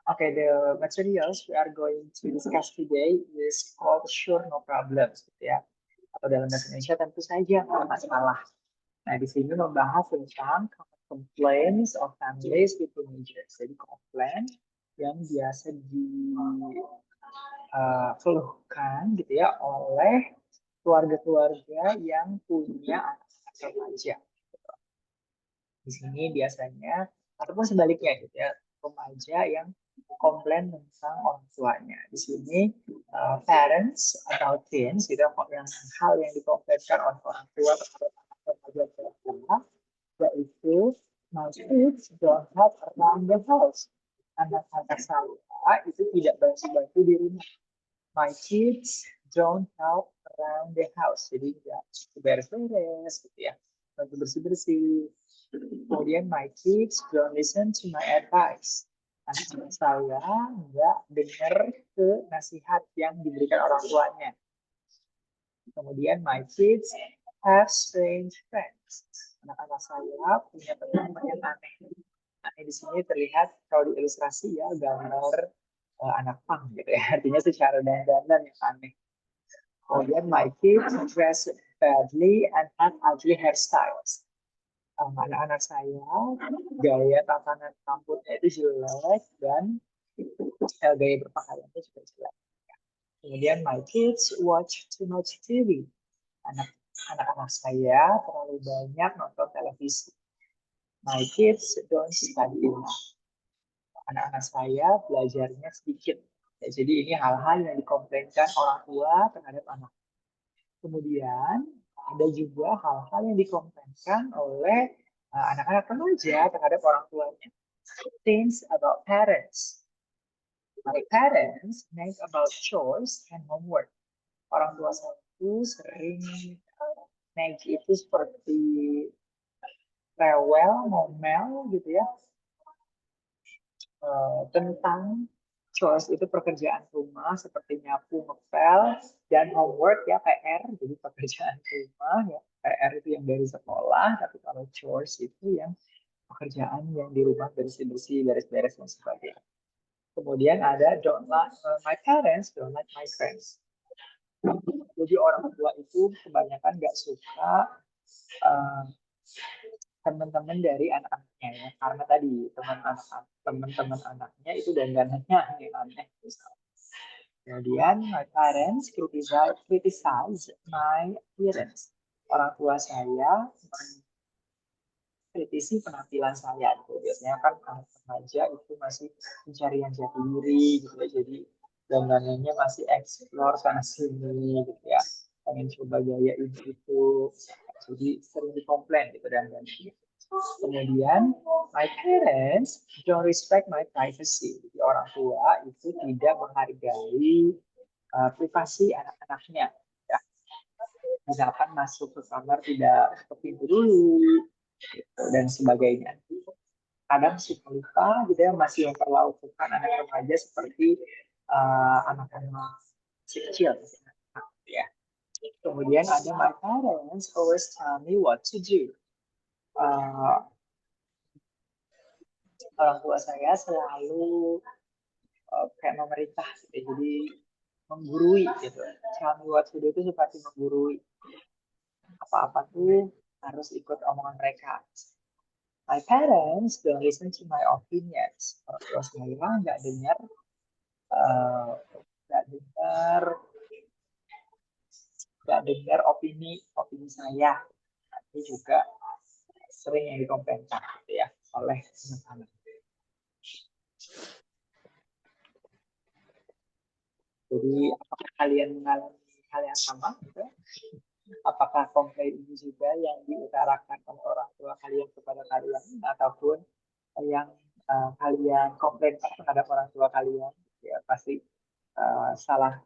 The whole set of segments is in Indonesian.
Okay, the materials we are going to discuss today is called sure no problems, gitu ya. Atau dalam bahasa Indonesia tentu saja nggak masalah. Nah, di sini membahas tentang complaints of families with teenagers. Jadi komplain yang biasa dikeluhkan gitu ya oleh keluarga-keluarga yang punya anak-anak remaja. Di sini biasanya ataupun sebaliknya gitu ya, remaja yang komplain tentang orang tuanya. Di sini parents atau teens gitu yang hal yang dikomplainkan oleh orang tua terhadap remaja mereka yaitu my kids don't help around the house. Anak-anak saya itu tidak bantu-bantu di rumah. My kids don't help around the house. Jadi nggak beres-beres gitu ya, bantu bersih-bersih. Kemudian my kids don't listen to my advice. Anak-anak saya nggak dengar ke nasihat yang diberikan orang tuanya. Kemudian my kids have strange friends. Anak-anak saya punya teman yang aneh. Aneh di sini terlihat kalau di ilustrasi ya gambar anak pang gitu ya. Artinya secara dandanan yang aneh. Kemudian my kids dress badly and have ugly hairstyles. Anak-anak saya gaya tatanan rambutnya itu jelek dan gaya berpakaiannya juga jelek. Kemudian my kids watch too much TV. Anak-anak saya terlalu banyak nonton televisi. My kids don't study enough. Anak-anak saya belajarnya sedikit. Ya, jadi ini hal-hal yang dikomplainkan orang tua terhadap anak. Kemudian ada juga hal-hal yang dikomplainkan oleh anak-anak remaja terhadap orang tuanya. Things about parents. My parents make about chores and homework. Orang tua saya itu sering make itu seperti rewel, ngomel gitu ya, tentang chores itu pekerjaan rumah seperti nyapu, ngepel, dan homework ya PR, jadi pekerjaan rumah ya PR itu yang dari sekolah, tapi kalau chores itu yang pekerjaan yang di rumah bersih-bersih, beres-beres dan sebagainya. Kemudian ada don't like my parents, don't like my friends. Jadi orang tua itu kebanyakan nggak suka uh, teman-teman dari anak-anaknya ya, karena tadi teman-teman anaknya itu dandanannya aneh-aneh misalnya. Kemudian my parents criticize my appearance. Orang tua saya kritisi penampilan saya gitu. Biasanya kan anak remaja itu masih pencarian jati diri gitu ya. Jadi dandanannya masih explore sana sini gitu ya. Pengen coba gaya ini itu. Jadi sering dikomplain gitu dandanannya. Kemudian my parents don't respect my privacy. Jadi orang tua itu tidak menghargai privasi anak-anaknya. Ya. Misalkan masuk ke kamar tidak ketuk pintu dulu gitu, dan sebagainya. Kadang suka lupa gitu ya, masih memperlakukan anak remaja seperti anak-anak kecil gitu ya. Kemudian ada my parents always tell me what to do. Uh, Orang tua saya selalu kayak memerintah gitu. Jadi menggurui gitu. Tell me what to do itu seperti menggurui. Apa-apa tuh harus ikut omongan mereka. My parents don't listen to my opinions. Orang tua saya eh, nggak dengar nggak dengar opini saya. Itu juga sering yang dikomplainkan gitu ya oleh anak-anak. Jadi apakah kalian mengalami hal yang sama gitu? Apakah komplain ini juga yang diutarakan oleh orang tua kalian kepada kalian ataupun yang kalian komplain terhadap orang tua kalian? Ya pasti salah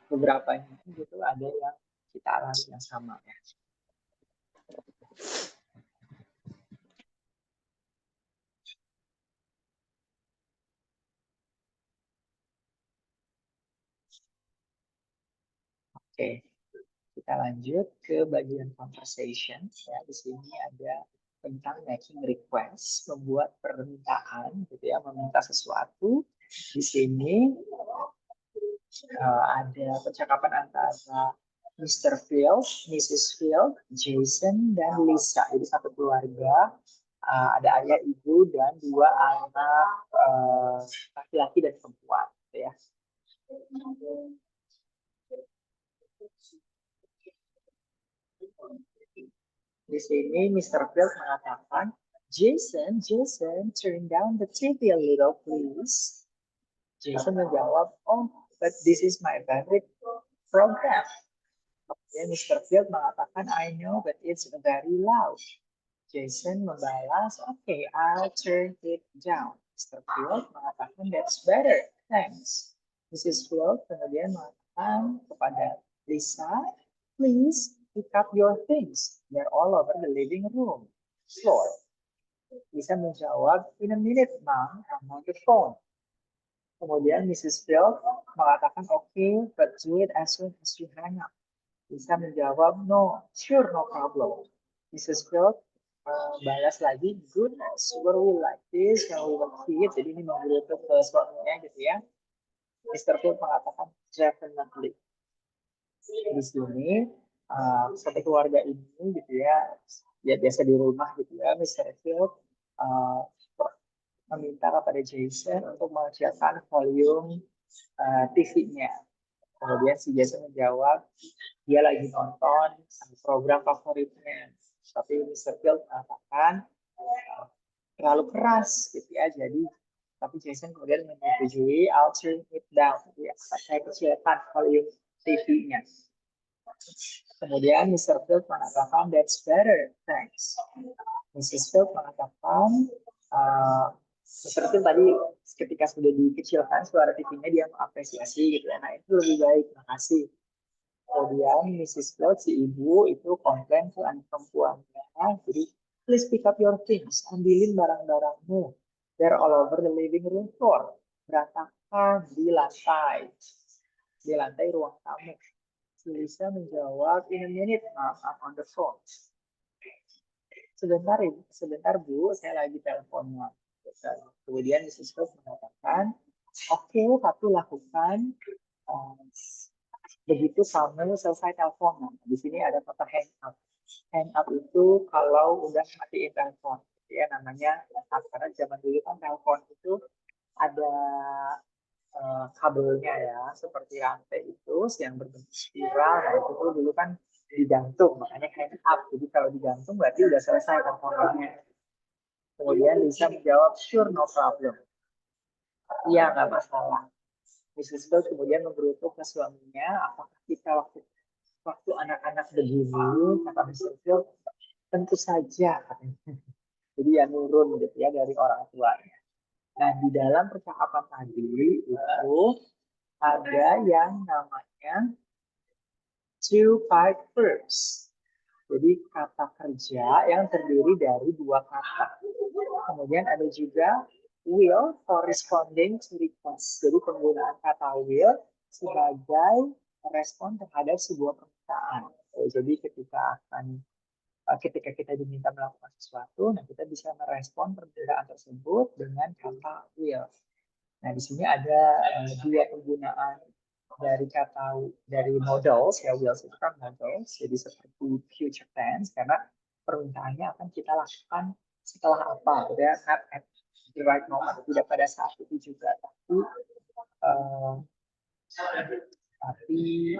beberapa gitu ada yang kita alami yang sama ya. Oke, kita lanjut ke bagian conversation. Ya, di sini ada tentang making request, membuat permintaan, gitu ya, meminta sesuatu. Di sini ada percakapan antara Mr. Field, Mrs. Field, Jason, dan Lisa. Jadi satu keluarga, ada ayah, ibu, dan dua anak laki-laki dan perempuan. Gitu ya. Di sini Mr. Field mengatakan, Jason, turn down the TV a little, please. Jason menjawab, oh, but this is my favorite program. Ya, Mr. Field mengatakan, I know, but it's very loud. Jason membalas, okay, I'll turn it down. Mr. Field mengatakan, that's better, thanks. Mrs. Field kemudian mengatakan kepada Lisa, please pick up your things. They're all over the living room floor. Lisa menjawab, in a minute, Mom, I'm on the phone. Kemudian Mrs. Field mengatakan, okay, but do it as soon as you hang up. Lisa menjawab, no, sure, no problem. Mrs. Field balas lagi, goodness, were we like this when we were kids? Jadi ini menggerutuk ke suaminya gitu ya. Mr. Field mengatakan, definitely. Di sini, satu keluarga ini gitu ya, ya biasa di rumah gitu ya, Mr. Field meminta kepada Jason untuk mengecilkan volume TV-nya. Kemudian si Jason menjawab, dia lagi nonton program favoritnya. Tapi Mr. Field mengatakan terlalu keras gitu ya. Jadi, tapi Jason kemudian menyetujui, I'll turn it down. Jadi, saya kecilkan volume TV-nya. Kemudian Mr. Field mengatakan, that's better, thanks. Mrs. Field mengatakan, Mr. Field tadi ketika sudah dikecilkan suara TV-nya dia mengapresiasi gitu ya. Nah itu lebih baik, makasih. Kemudian Mrs. Field, si ibu itu komplain ke anak perempuannya, jadi please pick up your things, ambilin barang-barangmu. They're all over the living room floor. Berantakan di lantai ruang tamu. Lisa menjawab, in a minute, I'm on the phone. Sebentar Bu, saya lagi teleponnya. Kemudian Mrs. Field mengatakan, oke, tapi lakukan begitu kamu selesai teleponan. Di sini ada kata hang up. Hang up itu kalau udah matiin telepon. Ya, namanya hang up. Karena zaman dulu kan telepon itu ada kabelnya ya, seperti rantai itu yang berbentuk spiral. Nah itu tuh dulu kan digantung, makanya hang up. Jadi kalau digantung berarti udah selesai teleponannya. Kemudian Lisa menjawab, sure, no problem. Iya, nggak masalah. Mrs. Field kemudian menggerutuk ke suaminya, apakah kita waktu anak-anak begini, kata Mr. Field, tentu saja. Jadi ya nurun gitu ya dari orang tuanya. Nah, di dalam percakapan tadi itu ada yang namanya two-part verbs. Jadi kata kerja yang terdiri dari dua kata. Kemudian ada juga will corresponding to request. Jadi penggunaan kata will sebagai respon terhadap sebuah permintaan. Jadi ketika kita diminta melakukan sesuatu, nah kita bisa merespon permintaan tersebut dengan kata will. Nah di sini ada dua penggunaan dari modals ya, will itu kan modals, jadi seperti future tense karena permintaannya akan kita lakukan setelah apa, ya not at the right moment, tidak pada saat itu juga, tapi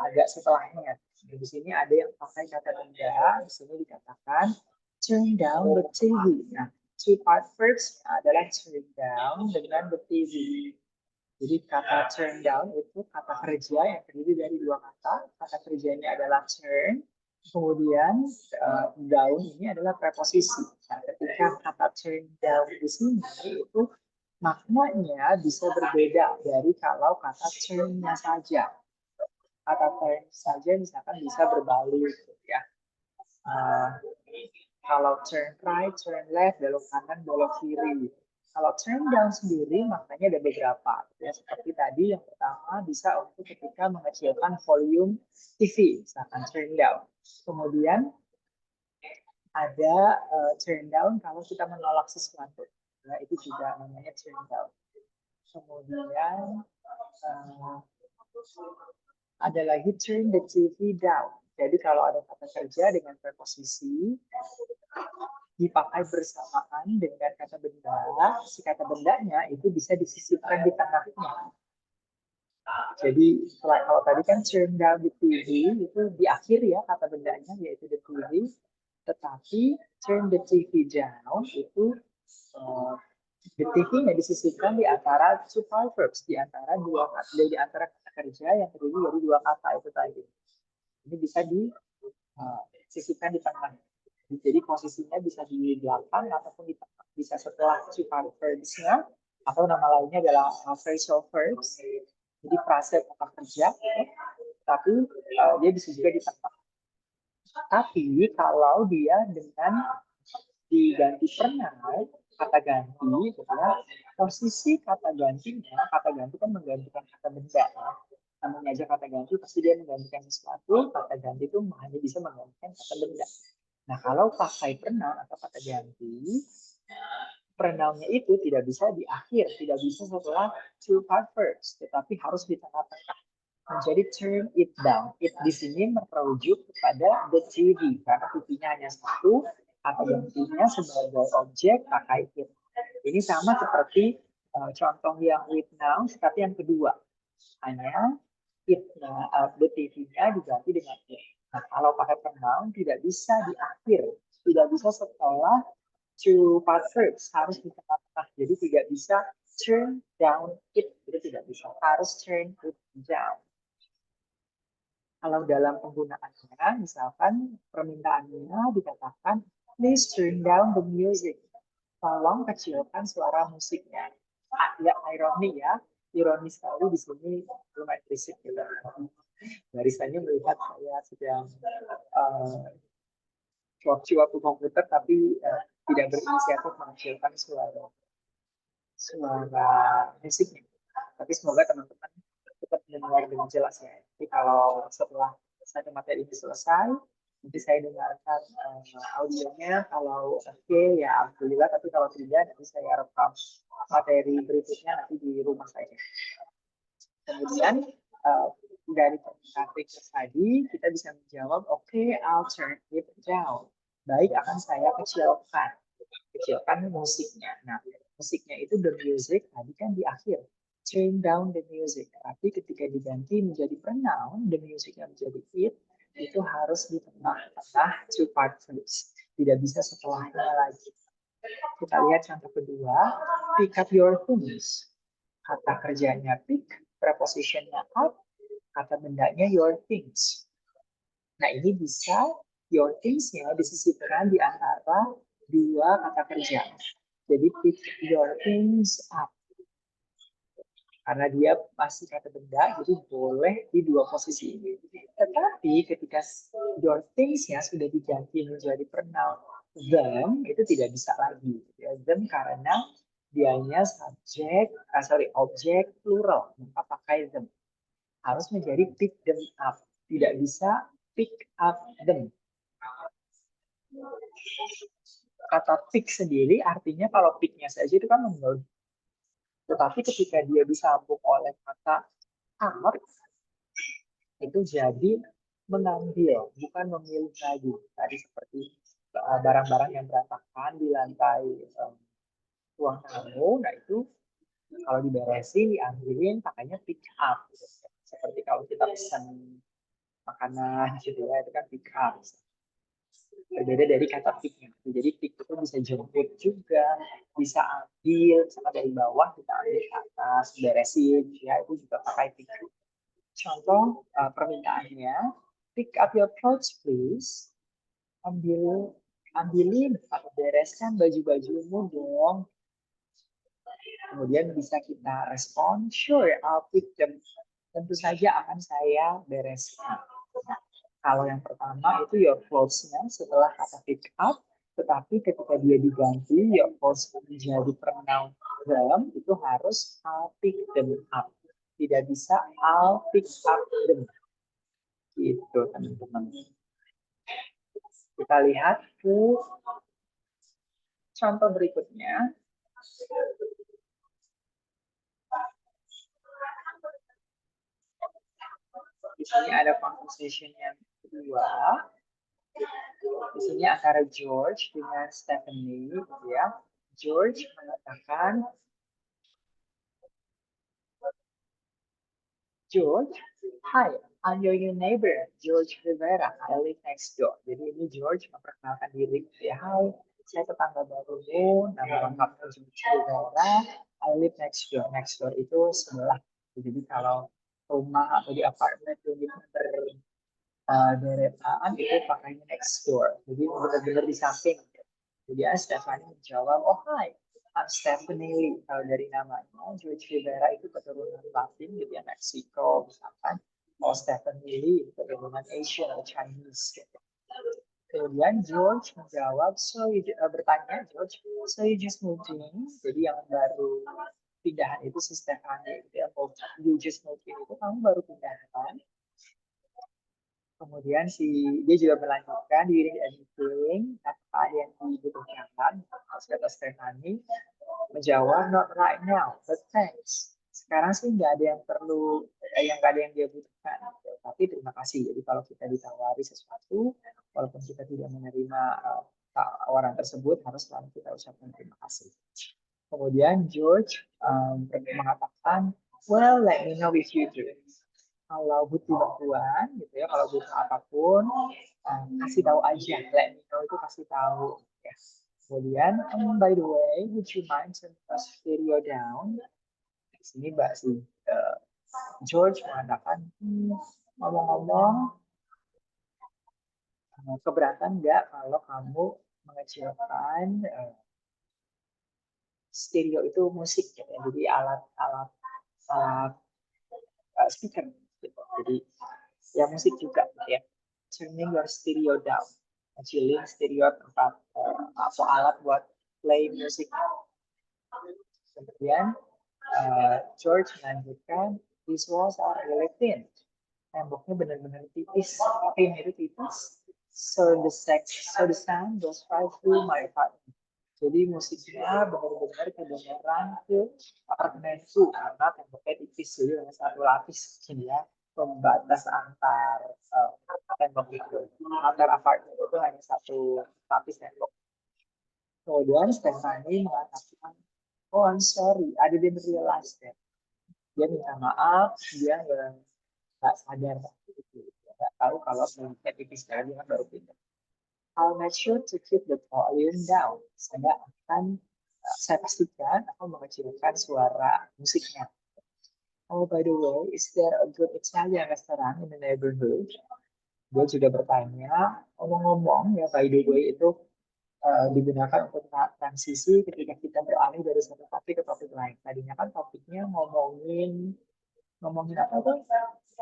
agak setelahnya. Di sini ada yang pakai kata tunda, di sini dikatakan turn down the TV. Nah, two-part verbs adalah turn down dengan the TV. Jadi kata turn down itu kata kerja yang terdiri dari dua kata. Kata kerjanya adalah turn, kemudian down ini adalah preposisi. Nah, ketika kata turn down di sini itu maknanya bisa berbeda dari kalau kata turn-nya saja. Kata turn saja misalkan bisa berbalik, ya. Kalau turn right, turn left, belok kanan, belok kiri. Kalau turn down sendiri maknanya ada beberapa. Ya, seperti tadi yang pertama bisa untuk ketika mengecilkan volume TV, misalkan turn down. Kemudian Ada turn down kalau kita menolak sesuatu. Nah, itu juga namanya turn down. Kemudian ada lagi turn the TV down. Jadi kalau ada kata kerja dengan preposisi dipakai bersamaan dengan kata benda, si kata bendanya itu bisa disisipkan di tengahnya. Jadi kalau tadi kan turn down the TV itu di akhir ya kata bendanya yaitu the TV, tetapi turn the TV down itu the TV-nya disisipkan di antara two verbs, di antara dua kata, di antara kata kerja yang terdiri dari dua kata itu tadi. Ini bisa disisipkan di tengah. Jadi posisinya bisa di belakang ataupun di tengah. Bisa setelah two verbs-nya atau nama lainnya adalah phrasal verbs. Jadi frase kata kerja, tapi dia bisa juga di tengah. Tapi kalau dia dengan diganti pronoun, kata ganti, gitu ya, posisi kata gantinya, kata ganti kan menggantikan kata benda. Ya. Namanya aja kata ganti, pasti dia menggantikan sesuatu, kata ganti itu hanya bisa menggantikan kata benda. Nah, kalau pakai pronoun atau kata ganti, pronounnya itu tidak bisa di akhir, tidak bisa setelah two part verbs, tetapi harus di tengah-tengah. Menjadi turn it down. It di sini merujuk kepada the TV, karena TV-nya hanya satu, atau gantinya sebagai objek pakai it. Ini sama seperti contoh yang with now, tapi yang kedua. Hanya it-nya, the TV-nya diganti dengan it. Nah, kalau pakai pronoun tidak bisa di akhir, tidak bisa setelah two part verbs, harus di tengah-tengah. Jadi tidak bisa turn down it, itu tidak bisa. Harus turn it down. Kalau dalam penggunaannya, misalkan permintaannya dikatakan, please turn down the music. Tolong kecilkan suara musiknya. Ya, ironi ya. Ironis sekali di sini lumayan berisik gitu. Barisannya melihat saya sedang cuap-cuap ke komputer, tapi tidak berinisiatif mengecilkan suara musiknya. Tapi semoga teman-teman tetap mendengar dengan jelas ya. Jadi kalau setelah satu materi ini selesai, nanti saya dengarkan audionya. Kalau oke ya alhamdulillah, tapi kalau tidak nanti saya rekam materi berikutnya nanti di rumah saya. Kemudian dari topik tadi kita bisa menjawab, oke, I'll turn it down. Baik, akan saya kecilkan musiknya. Nah, musiknya itu the music tadi kan di akhir, turn down the music. Tapi ketika diganti menjadi pronoun, the music yang menjadi it, itu harus di tengah-tengah two part verbs. Tidak bisa setelahnya lagi. Kita lihat contoh kedua, pick up your things. Kata kerjanya pick, prepositionnya up, kata bendanya your things. Nah, ini bisa your things-nya disisipkan di antara dua kata kerja. Jadi pick your things up. Karena dia masih kata benda, jadi boleh di dua posisi ini. Tetapi ketika your things-nya sudah diganti menjadi pronoun them, itu tidak bisa lagi. Ya, them karena dianya objek plural, maka pakai them. Harus menjadi pick them up. Tidak bisa pick up them. Kata pick sendiri artinya kalau pick-nya saja itu kan mengambil. Tetapi ketika dia disambung oleh kata up, itu jadi mengambil, bukan memilih lagi. Tadi seperti barang-barang yang berantakan di lantai ruang tamu, nah itu kalau diberesin, diambilin, pakainya pick up. Seperti kalau kita pesan makanan gitu ya, itu kan pick up. Berbeda dari kata pick-nya. Jadi pick itu bisa jemput juga, bisa ambil, misalnya dari bawah kita ambil ke atas, beresin, ya itu juga pakai pick. Contoh permintaannya, pick up your clothes please. Ambilin atau bereskan baju-bajumu dong. Kemudian bisa kita respon, sure, I'll pick them. Tentu saja akan saya bereskan. Kalau yang pertama itu your clothes-nya setelah kata pick up, tetapi ketika dia diganti your clothes menjadi pronoun them, itu harus I'll pick them up. Tidak bisa I'll pick up them. Gitu teman-teman. Kita lihat ke contoh berikutnya. Di sini ada conversation yang kedua. Di sini antara George dengan Stephanie, gitu ya. George mengatakan, George, hi, I'm your new neighbor, George Rivera. I live next door. Jadi ini George memperkenalkan diri. Ya, hi, saya tetangga barumu, nama lengkapnya George Rivera. I live next door. Next door itu sebelah. Jadi kalau rumah atau di apartemen itu deretan itu pakainya next door. Jadi benar-benar di samping. Kemudian Stephanie menjawab, oh hi, I'm Stephanie Lee. Kalau dari namanya, George Rivera itu keturunan Latin, gitu ya, Meksiko, misalkan. Oh, Stephanie Lee keturunan Asian atau Chinese. Gitu. Kemudian George menjawab, bertanya, George, so you just moved in? Jadi yang baru pindahan itu si Stephanie, gitu ya. You just moved in itu kamu baru pindahan. Kemudian dia juga melanjutkan, do you need anything? Apa yang dibutuhkan? Kata Stephanie menjawab, not right now, but thanks. Sekarang sih nggak ada yang perlu, nggak ada yang dia butuhkan. Tapi terima kasih. Jadi kalau kita ditawari sesuatu, walaupun kita tidak menerima tawaran tersebut, harus selalu kita ucapkan terima kasih. Kemudian George mengatakan, well, let me know if you do. Kalau butuh bantuan, gitu ya, kalau butuh apapun, kasih tahu aja. Let me know itu kasih tahu. Ya. Kemudian, by the way, would you mind turn the stereo down? Di sini Mbak George mengatakan, ngomong-ngomong, keberatan nggak kalau kamu mengecilkan stereo itu musik, gitu ya. Jadi alat speaker. Gitu. Jadi ya musik juga, gitu ya. Turning your stereo down, kecilin stereo tempat atau alat buat play music. Kemudian George melanjutkan, these walls are really thin. Temboknya benar-benar tipis, thin itu tipis. So the sound goes right through my heart. Jadi musiknya benar-benar kedengaran ke apartemenku karena temboknya tipis, jadi hanya satu lapis, ya, pembatas antar tembok itu, antar apartemen itu hanya satu lapis tembok. Kemudian Stephanie mengatakan, oh I'm sorry, I didn't realize that. Dia minta maaf, dia nggak sadar, nggak tahu kalau temboknya tipis, karena dia kan baru pindah. I'll make sure to keep the volume down. Saya pastikan aku mengecilkan suara musiknya. Oh, by the way, is there a good Italian restaurant in the neighborhood? Dia juga bertanya, ngomong-ngomong ya, by the way itu digunakan untuk transisi ketika kita beralih dari satu topik ke topik lain. Tadinya kan topiknya ngomongin apa tuh?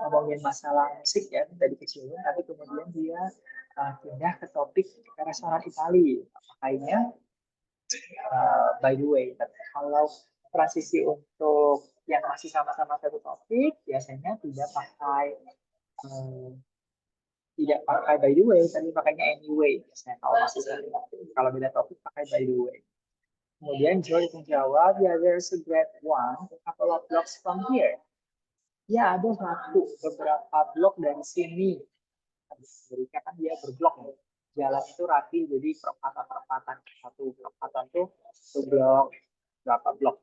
Ngomongin masalah musik ya dari kecil, tapi kemudian dia pindah ke topik restoran Italia. Makanya by the way, kalau transisi untuk yang masih sama-sama satu topik biasanya tidak pakai by the way, tapi pakainya anyway. Biasanya kalau masih satu topik, kalau beda topik pakai by the way. Kemudian George menjawab, yeah, there's a great one, a couple of blocks from here. Ya, ada beberapa blok dari sini. Amerika kan dia berblok ya. Jalan itu rapi, jadi perempatan. Satu perempatan tuh satu blok, berapa blok.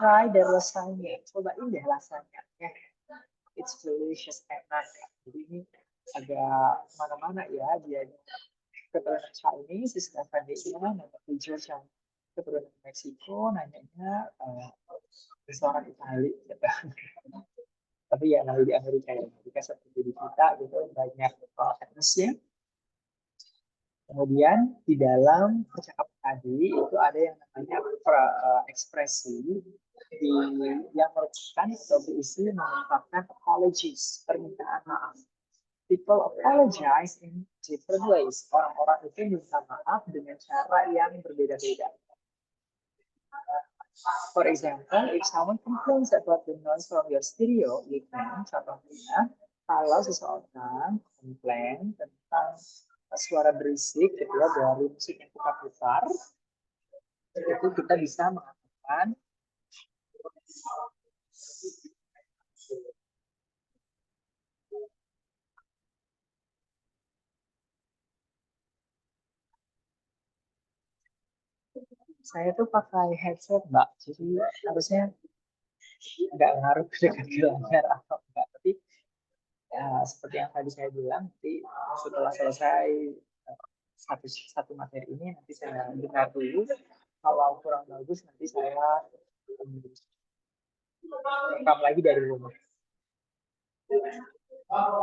Try the lasagna. Cobain deh lasagna. Ya. It's delicious, enak. Jadi ini agak mana-mana ya. Dia keturunan Chinese, Stephanie-nya, nanti George yang keturunan Meksiko, nanyanya restoran Italia. Gitu. Tapi ya kalau di Amerika seperti di kita gitu banyak etnisnya. Kemudian di dalam percakapan tadi itu ada yang namanya ekspresi yang merupakan atau berisi mengungkapkan apologies, permintaan maaf. People apologize in different ways. Orang-orang itu minta maaf dengan cara yang berbeda-beda. For example, if someone complains about the noise from your stereo, you can, contohnya, kalau seseorang komplain tentang suara berisik gitu ya dari musik yang kita putar, itu kita bisa mengatakan saya tuh pakai headset, Mbak, jadi harusnya nggak ngaruh dengan layar atau enggak. Tapi ya, seperti yang tadi saya bilang, nanti setelah selesai satu satu materi ini, nanti saya dengar dulu. Kalau kurang bagus, nanti saya rekam lagi dari rumah.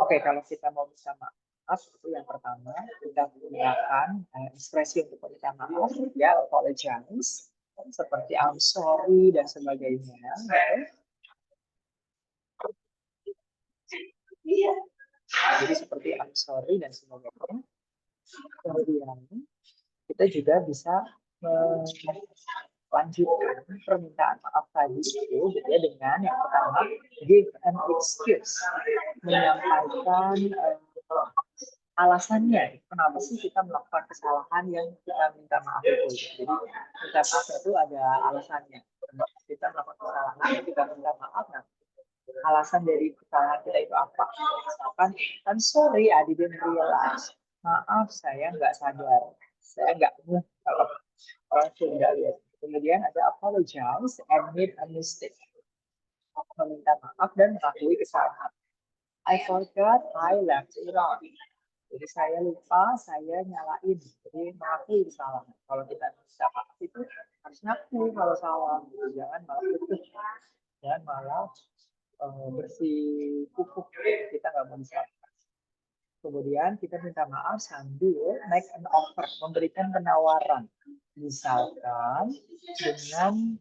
Oke, kalau kita mau minta maaf, itu yang pertama, kita gunakan ekspresi untuk meminta maaf, ya, apologize, seperti I'm sorry dan sebagainya. Jadi seperti I'm sorry dan sebagainya. Kemudian kita juga bisa melanjutkan permintaan maaf tadi itu gitu ya, dengan yang pertama give an excuse, menyampaikan alasannya kenapa sih kita melakukan kesalahan yang kita minta maaf itu. Jadi minta maaf itu ada alasannya. Kita melakukan kesalahan, kita minta maaf. Nah, alasan dari kesalahan kita itu apa? Misalkan, I'm sorry, I didn't realize. Maaf, saya nggak sadar. Saya nggak kalau orang nggak lihat. Kemudian ada apologize and made a mistake. Meminta maaf dan mengakui kesalahan. I forgot I left it on. Jadi saya lupa, saya nyalain. Jadi mengakui kesalahan. Kalau kita minta maaf itu harus ngaku kalau salah. Jangan malah tutup. Jangan malah bersih pupuk. Kita nggak mau disalahkan. Kemudian kita minta maaf sambil make an offer, memberikan penawaran. Misalkan dengan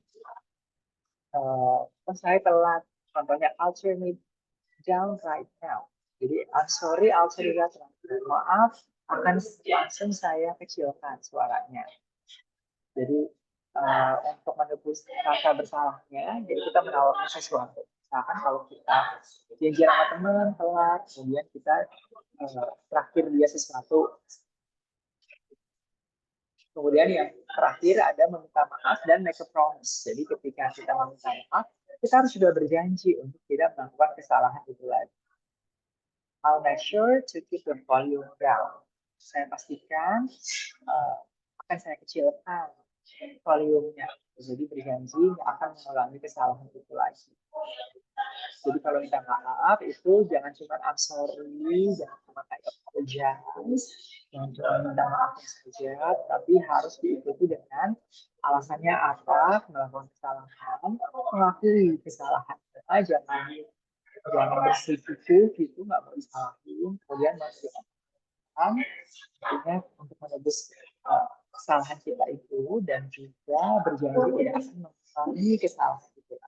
saya telat, contohnya I'll turn it down right now. Jadi I'm sorry, I'll turn it down. Maaf, akan langsung saya kecilkan suaranya. Jadi untuk menebus rasa bersalahnya, jadi kita menawarkan sesuatu. Misalkan kalau kita janjian sama teman telat, kemudian kita traktir dia sesuatu. Kemudian yang terakhir ada meminta maaf dan make a promise. Jadi ketika kita meminta maaf, kita harus sudah berjanji untuk tidak melakukan kesalahan itu lagi. I'll make sure to keep the volume down. Saya pastikan akan saya kecilkan volumenya. Jadi berjanji nggak akan mengulangi kesalahan itu lagi. Jadi kalau minta maaf itu jangan cuma I'm sorry, jangan cuma kayak apologize, jangan cuma minta maaf saja, tapi harus diikuti dengan alasannya apa, melakukan kesalahan, mengakui kesalahan. Jangan bersetuju gitu, nggak mau disalahin, kemudian masih artinya untuk menebus kesalahan kita itu dan juga berjanji tidak akan mengulangi kesalahan itu.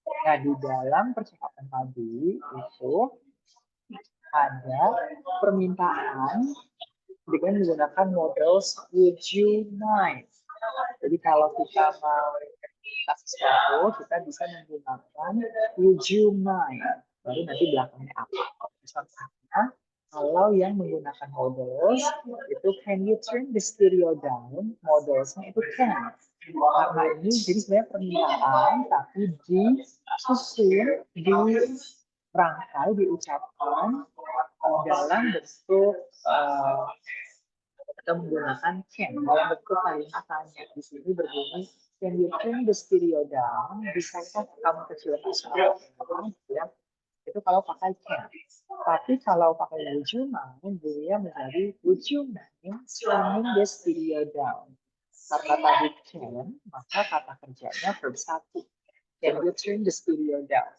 Nah, di dalam percakapan tadi itu ada permintaan dengan menggunakan model would you mind. Jadi kalau kita mau minta sesuatu, kita bisa menggunakan would you mind. Baru nanti belakangnya apa. Misalnya, kalau yang menggunakan models, itu can you turn the stereo down? Modelsnya itu can. Karena ini jadi sebenarnya permintaan, tapi disusun, dirangkai, diucapkan dalam bentuk atau menggunakan can dalam bentuk kalimat tanya. Di sini berbunyi can you turn the stereo down? Bisakah kamu kecilkan suara? Ya, itu kalau pakai can. Tapi kalau pakai would you mind, dia menjadi would you mind turning the stereo down? Karena tadi can, maka kata kerjanya verb 1. Can you turn the stereo down?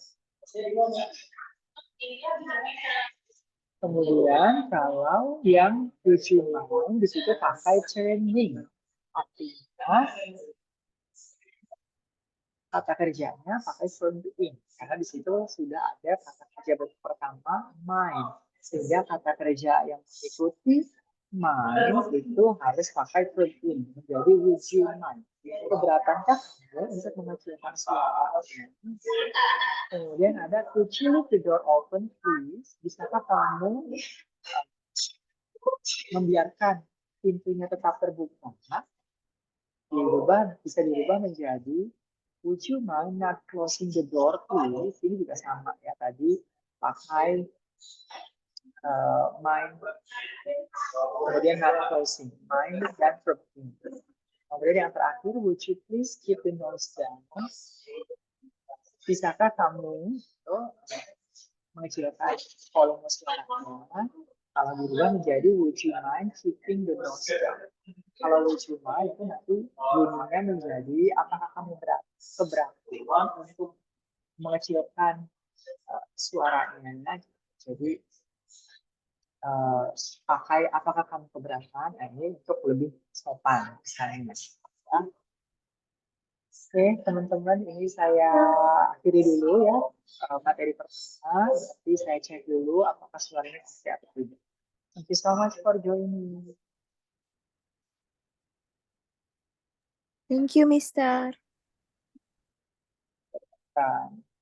Kemudian kalau yang would you mind, di situ pakai turning. Artinya kata kerjanya pakai verb in. Karena di situ sudah ada kata kerja pertama mind. Sehingga kata kerja yang mengikuti mind itu harus pakai verb in. Menjadi would you mind. Keberatannya untuk mengecilkan suara. Kemudian ada could you leave the door open please? Bisakah kamu membiarkan pintunya tetap terbuka, bisa dirubah menjadi would you mind not closing the door please? Ini juga sama ya, tadi pakai mind, kemudian not closing, mind dan verb. Kemudian yang terakhir, would you please keep the noise down? Bisakah kamu mengecilkan volume suaranya? Kalau dirubah menjadi would you mind keeping the noise down? Kalau would you mind itu nanti bunyinya menjadi apakah kamu keberatan untuk mengecilkan suaranya. Jadi pakai apakah kamu keberatan, ini untuk lebih sopan misalnya. Ya. Oke, teman-teman, ini saya akhiri dulu ya materi pertama. Nanti saya cek dulu apakah suaranya seperti apa tidak. Thank you so much for joining. Thank you, Mister.